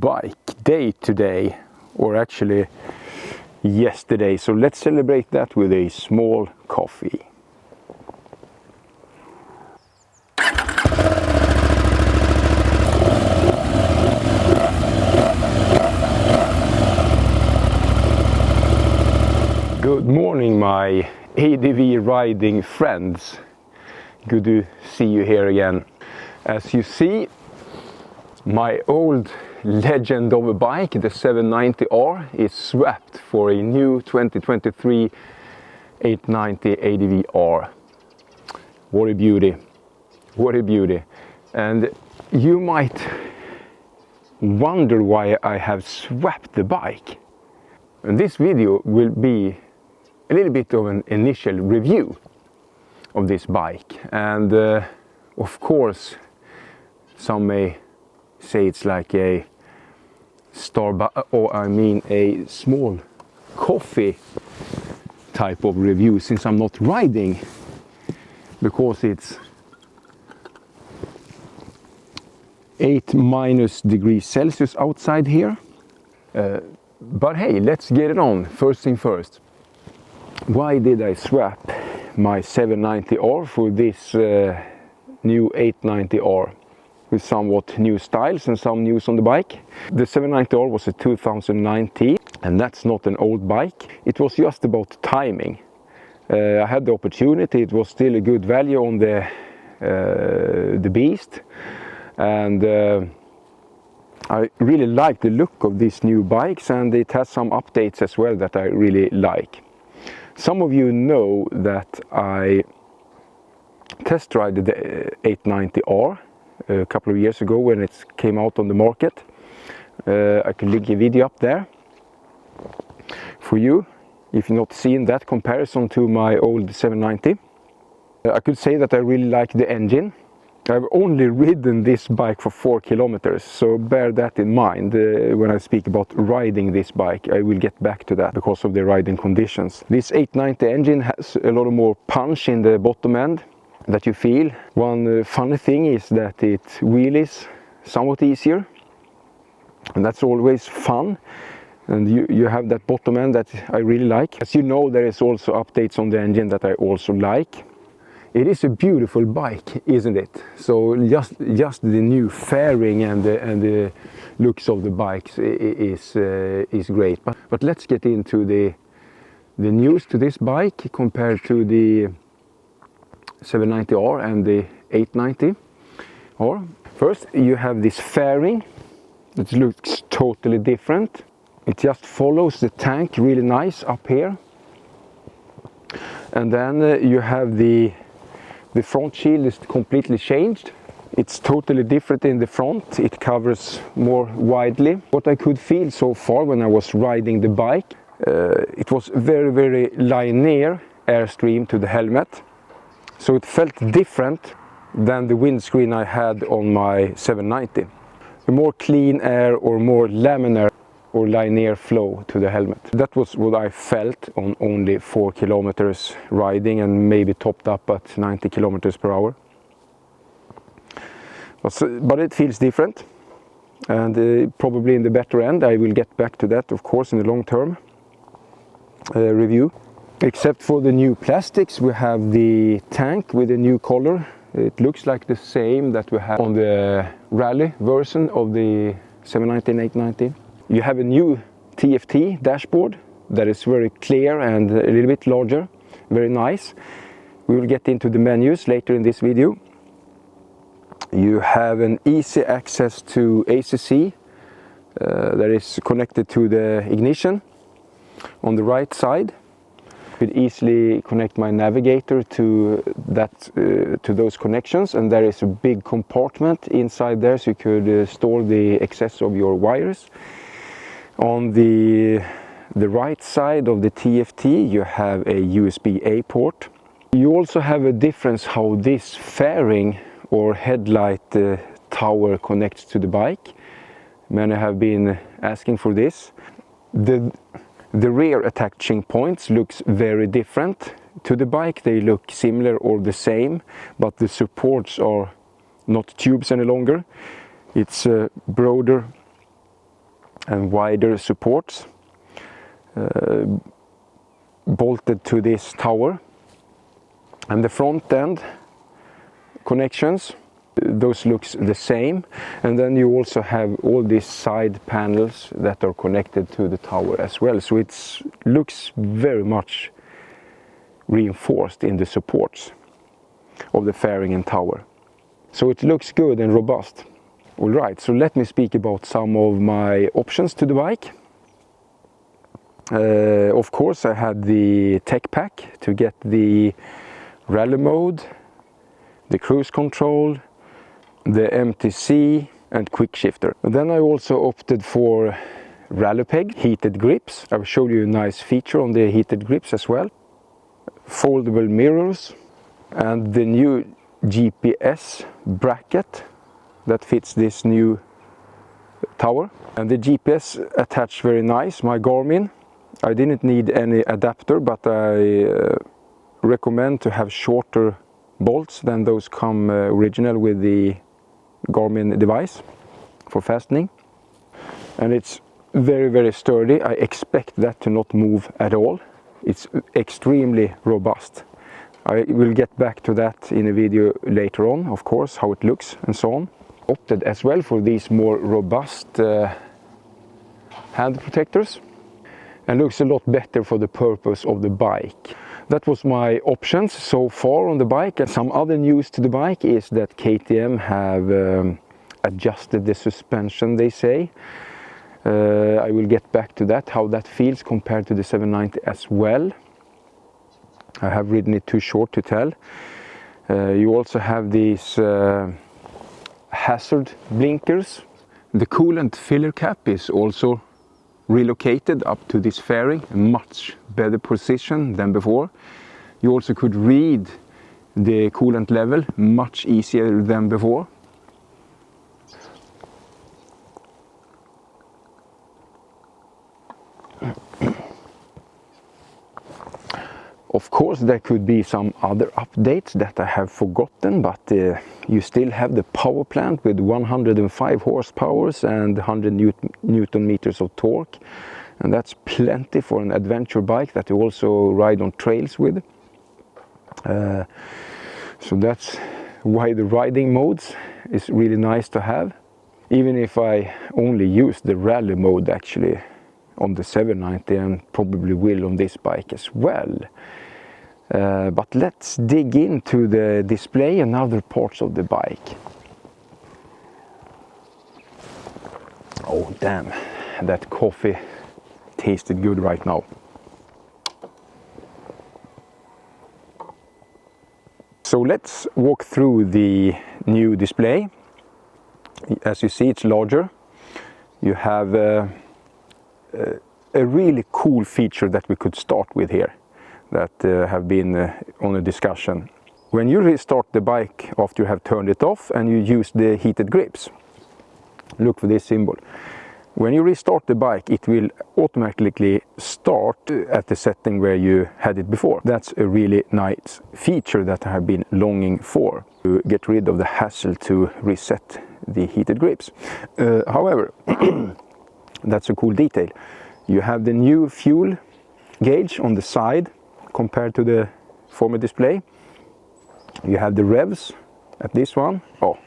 bike day today, or actually yesterday, so let's celebrate that with a small coffee. Good morning, my ADV riding friends. Good to see you here again. As you see, my old legend of a bike, the 790R, is swapped for a new 2023 890 ADV R. What a beauty, what a beauty. And you might wonder why I have swapped the bike. And this video will be a little bit of an initial review of this bike, and of course some may say it's like a Starbuck, or I mean a small coffee type of review, since I'm not riding, because it's 8- degrees Celsius outside here. But hey, let's get it on. First thing first, why did I swap my 790R for this new 890R with somewhat new styles and some news on the bike? The 790R was a 2019, and that's not an old bike. It was just about timing. I had the opportunity, it was still a good value on the beast, and I really like the look of these new bikes, and it has some updates as well that I really like. Some of you know that I test rode the 890R a couple of years ago when it came out on the market. I can link a video up there for you if you've not seen that comparison to my old 790. I could say that I really like the engine. I've only ridden this bike for 4 kilometers, so bear that in mind when I speak about riding this bike. I will get back to that because of the riding conditions. This 890 engine has a lot more punch in the bottom end that you feel. One funny thing is that it wheelies somewhat easier, and that's always fun. And you have that bottom end that I really like. As you know, there is also updates on the engine that I also like. It is a beautiful bike, isn't it? So just the new fairing and the looks of the bikes is great. But let's get into the news to this bike compared to the 790R and the 890R. First, you have this fairing. It looks totally different. It just follows the tank really nice up here. And then you have the front shield is completely changed. It's totally different in the front. It covers more widely. What I could feel so far when I was riding the bike, it was very linear airstream to the helmet. So it felt different than the windscreen I had on my 790. A more clean air or more laminar or linear flow to the helmet. That was what I felt on only 4 kilometers riding, and maybe topped up at 90 kilometers per hour. But it feels different, and probably in the better end. I will get back to that, of course, in the long-term review. Except for the new plastics, we have the tank with a new color. It looks like the same that we have on the rally version of the 790 and 890. You have a new TFT dashboard that is very clear and a little bit larger, very nice. We will get into the menus later in this video. You have an easy access to ACC that is connected to the ignition on the right side. I could easily connect my navigator to those connections, and there is a big compartment inside there, so you could store the excess of your wires. On the right side of the TFT you have a USB-A port. You also have a difference how this fairing or headlight tower connects to the bike. Many have been asking for this. The rear attaching points looks very different to the bike. They look similar or the same, but the supports are not tubes any longer. It's broader and wider supports bolted to this tower, and the front end connections, those looks the same, and then you also have all these side panels that are connected to the tower as well, so it looks very much reinforced in the supports of the fairing and tower, so it looks good and robust. All right, so let me speak about some of my options to the bike. Of course, I had the tech pack to get the rally mode, the cruise control, the MTC and quick shifter. And then I also opted for rally peg, heated grips. I will show you a nice feature on the heated grips as well. Foldable mirrors and the new GPS bracket that fits this new tower. And the GPS attached very nice, my Garmin. I didn't need any adapter, but I recommend to have shorter bolts than those come original with the Garmin device for fastening. And it's very, very sturdy. I expect that to not move at all. It's extremely robust. I will get back to that in a video later on, of course, how it looks and so on. Opted as well for these more robust hand protectors, and looks a lot better for the purpose of the bike. That was my options so far on the bike. And some other news to the bike is that KTM have adjusted the suspension, they say. I will get back to that, how that feels compared to the 790 as well. I have ridden it too short to tell. You also have these hazard blinkers. The coolant filler cap is also relocated up to this fairing, a much better position than before. You also could read the coolant level much easier than before. Of course, there could be some other updates that I have forgotten, but you still have the power plant with 105 horsepower and 100 Newton meters of torque, and that's plenty for an adventure bike that you also ride on trails with. So that's why the riding modes is really nice to have, even if I only use the rally mode actually on the 790 and probably will on this bike as well. But let's dig into the display and other parts of the bike. Oh damn, that coffee tasted good right now. So let's walk through the new display. As you see, it's larger. You have a really cool feature that we could start with here, that have been on a discussion. When you restart the bike after you have turned it off and you use the heated grips, look for this symbol. When you restart the bike, it will automatically start at the setting where you had it before. That's a really nice feature that I have been longing for, to get rid of the hassle to reset the heated grips. However, that's a cool detail. You have the new fuel gauge on the side compared to the former display. You have the revs at this one. Oh,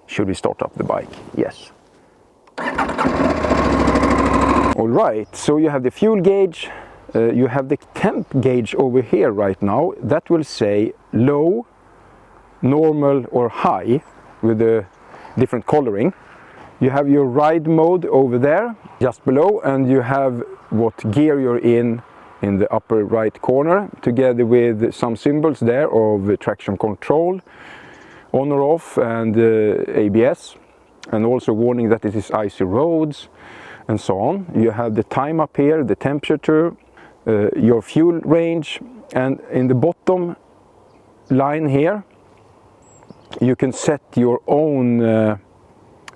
should we start up the bike? Yes. All right, so you have the fuel gauge, you have the temp gauge over here right now. That will say low, normal or high with a different coloring. You have your ride mode over there just below, and you have what gear you're in the upper right corner, together with some symbols there of traction control, on or off, and ABS, and also warning that it is icy roads and so on. You have the time up here, the temperature, your fuel range, and in the bottom line here you can set your own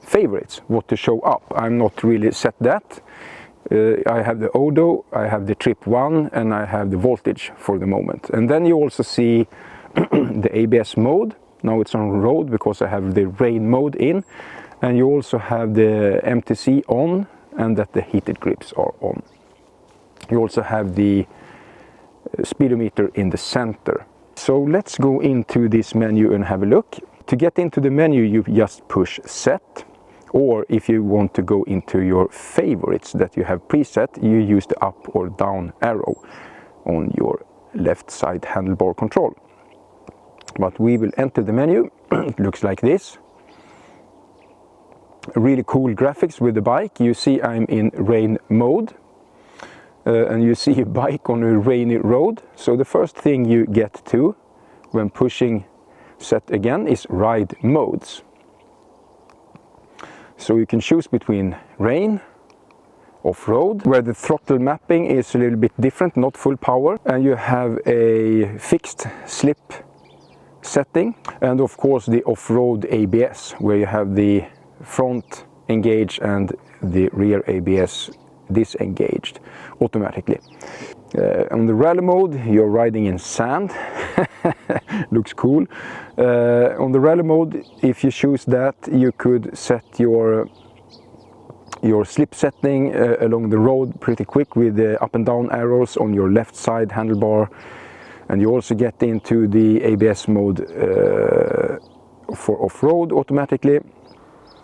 favorites, what to show up. I'm not really set that. I have the odo, I have the trip 1, and I have the voltage for the moment. And then you also see the ABS mode. Now it's on road because I have the rain mode in, and you also have the MTC on and that the heated grips are on. You also have the speedometer in the center. So let's go into this menu and have a look. To get into the menu, you just push set, or if you want to go into your favorites that you have preset, you use the up or down arrow on your left side handlebar control. But we will enter the menu. It looks like this. Really cool graphics with the bike. You see I'm in rain mode, and you see a bike on a rainy road. So the first thing you get to when pushing set again is ride modes. So you can choose between rain, off-road, where the throttle mapping is a little bit different, not full power, and you have a fixed slip setting, and of course the off-road ABS, where you have the front engaged and the rear ABS disengaged automatically. On the rally mode, you're riding in sand. Looks cool. On the rally mode, if you choose that, you could set your slip setting along the road pretty quick with the up and down arrows on your left side handlebar, and you also get into the ABS mode for off-road automatically.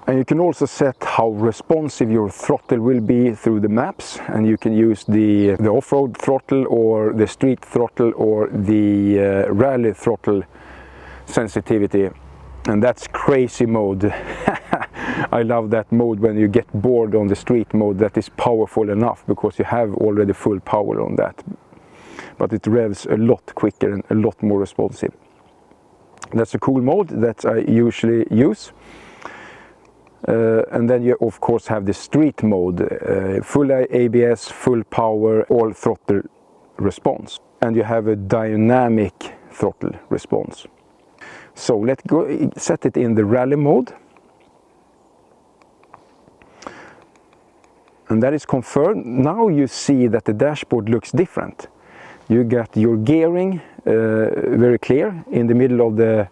And you can also set how responsive your throttle will be through the maps, and you can use the off-road throttle or the street throttle or the rally throttle sensitivity, and that's crazy mode. I love that mode when you get bored on the street mode. That is powerful enough because you have already full power on that, but it revs a lot quicker and a lot more responsive. That's a cool mode that I usually use. And then you of course have the street mode, full ABS, full power, all throttle response, and you have a dynamic throttle response. So let's go set it in the rally mode, and that is confirmed. Now you see that the dashboard looks different. You got your gearing very clear in the middle of the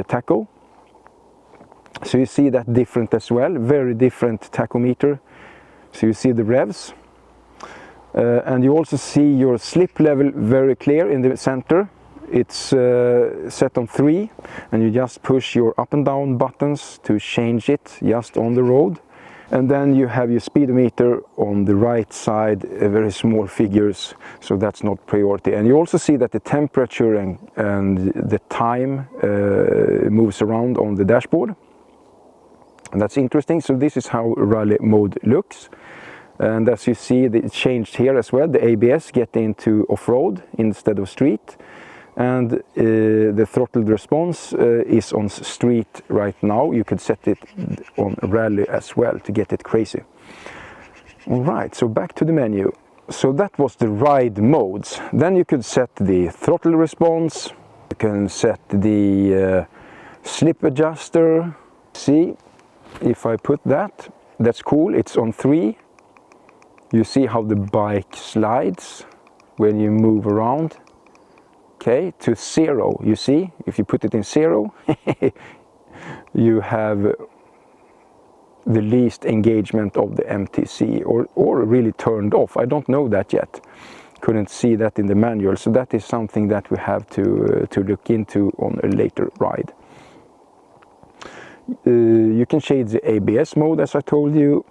tacho. So you see that different as well, very different tachometer. So you see the revs, and you also see your slip level very clear in the center. It's set on 3, and you just push your up and down buttons to change it just on the road. And then you have your speedometer on the right side, very small figures, so that's not priority. And you also see that the temperature and the time moves around on the dashboard. And that's interesting. So this is how rally mode looks, and as you see, it changed here as well. The ABS get into off-road instead of street, and the throttle response is on street right now. You could set it on rally as well to get it crazy. All right, so back to the menu. So that was the ride modes. Then you could set the throttle response, you can set the slip adjuster. See, if I put that, that's cool. It's on 3. You see how the bike slides when you move around. Okay, to 0, you see, if you put it in 0, you have the least engagement of the MTC, or really turned off. I don't know that yet. Couldn't see that in the manual, so that is something that we have to look into on a later ride. You can change the ABS mode, as I told you.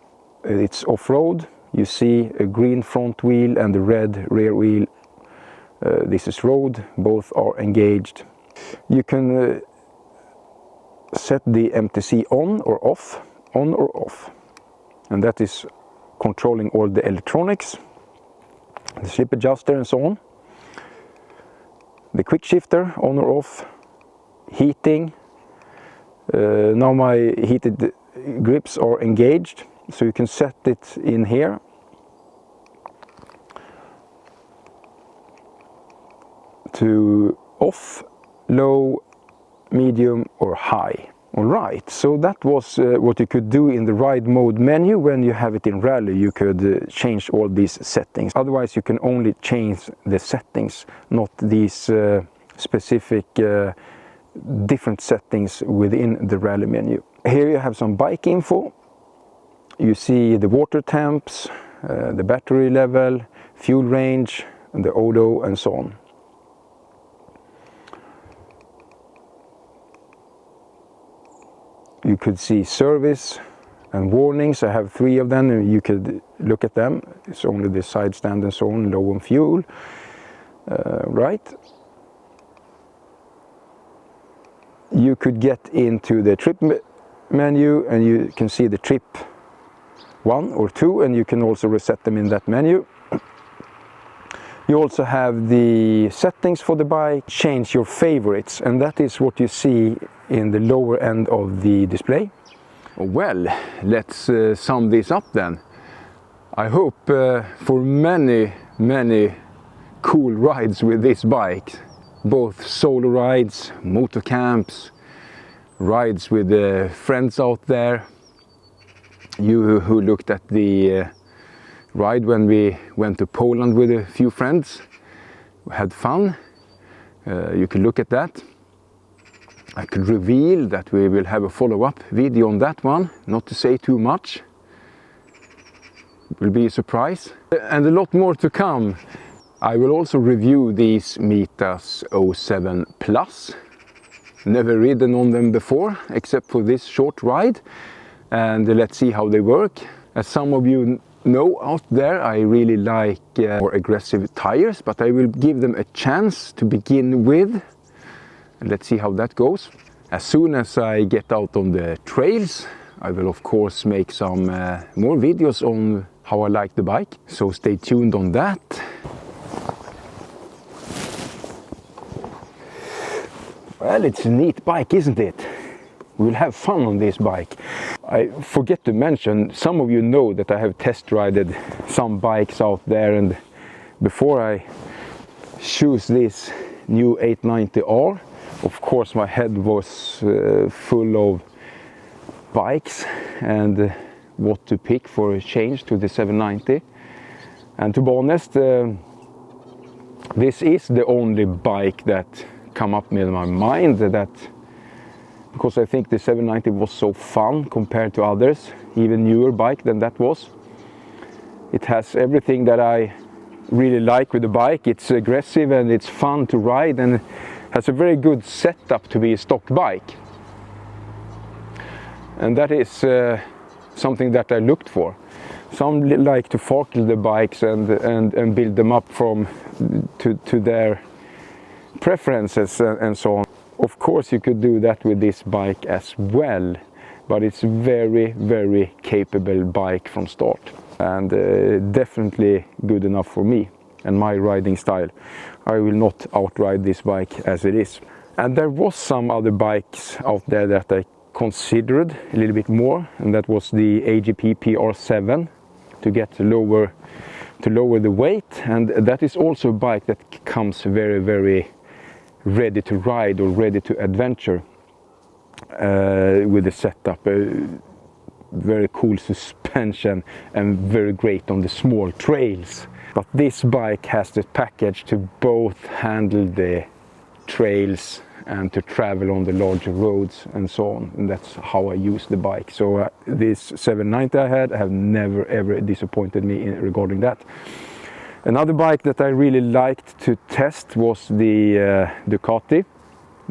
It's off-road. You see a green front wheel and the red rear wheel. This is road. Both are engaged. You can set the MTC on or off, and that is controlling all the electronics, the slip adjuster and so on. The quick shifter on or off, heating. Now my heated grips are engaged, so you can set it in here. To off, low, medium or high. Alright, so that was what you could do in the ride mode menu. When you have it in rally, you could change all these settings. Otherwise you can only change the settings, not these specific different settings within the rally menu. Here you have some bike info, You see the water temps, the battery level, fuel range, and the odo and so on. You could see service and warnings. I have 3 of them, and you could look at them. It's only the side stand and so on, low on fuel, right? You could get into the trip menu and you can see the trip 1 or 2, and you can also reset them in that menu. You also have the settings for the bike, change your favorites, and that is what you see in the lower end of the display. Well, let's sum this up then. I hope for many cool rides with this bike, both solo rides, motor camps, rides with friends out there. You who looked at the ride when we went to Poland with a few friends, had fun, you can look at that. I could reveal that we will have a follow-up video on that one, not to say too much. It will be a surprise. And a lot more to come. I will also review these Mitas 07 Plus. Never ridden on them before, except for this short ride. And let's see how they work. As some of you know out there, I really like more aggressive tires, but I will give them a chance to begin with. Let's see how that goes. As soon as I get out on the trails, I will of course make some more videos on how I like the bike. So stay tuned on that. Well, it's a neat bike, isn't it? We'll have fun on this bike. I forget to mention, some of you know that I have test ridden some bikes out there, and before I choose this new 890R, of course my head was full of bikes and what to pick for a change to the 790. And to be honest, this is the only bike that come up in my mind, that because I think the 790 was so fun compared to others, even newer bike than that was. It has everything that I really like with the bike. It's aggressive and it's fun to ride, and has a very good setup to be a stock bike. And that is something that I looked for. Some like to forkle the bikes and build them up to their preferences and so on. Of course you could do that with this bike as well, but it's very capable bike from start, and definitely good enough for me and my riding style. I will not outride this bike as it is. And there was some other bikes out there that I considered a little bit more, and that was the AGP PR7 to get lower the weight, and that is also a bike that comes very ready to ride or ready to adventure with the setup. Very cool suspension and very great on the small trails. But this bike has the package to both handle the trails and to travel on the larger roads and so on, and that's how I use the bike. So this 790 I have never ever disappointed me regarding that. Another bike that I really liked to test was the Ducati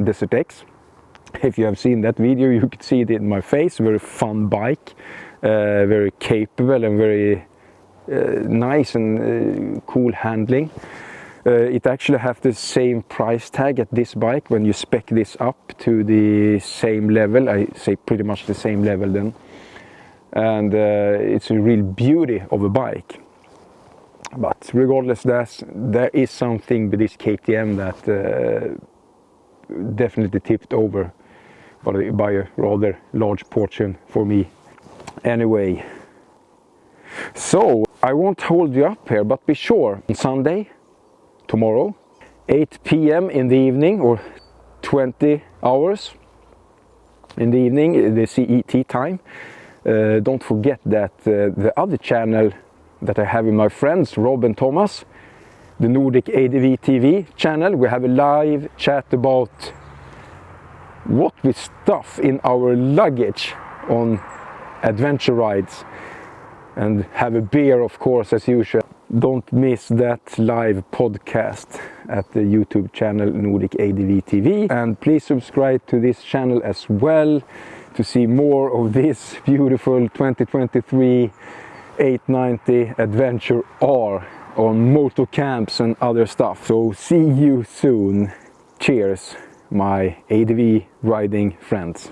Desert X. If you have seen that video, you could see it in my face. Very fun bike, very capable and very nice and cool handling. It actually has the same price tag at this bike when you spec this up to the same level. I say pretty much the same level then. And it's a real beauty of a bike. But regardless, there is something with this KTM that definitely tipped over by a rather large portion for me. Anyway, so I won't hold you up here, but be sure on Sunday, tomorrow, 8 p.m. in the evening, or 20 hours in the evening, the CET time. Don't forget that the other channel that I have with my friends, Rob and Thomas, the Nordic ADV TV channel, we have a live chat about what we stuff in our luggage on adventure rides. and have a beer, of course, as usual. Don't miss that live podcast at the YouTube channel Nordic ADV TV, and please subscribe to this channel as well to see more of this beautiful 2023 890 Adventure R on motor camps and other stuff. So see you soon. Cheers, my ADV riding friends.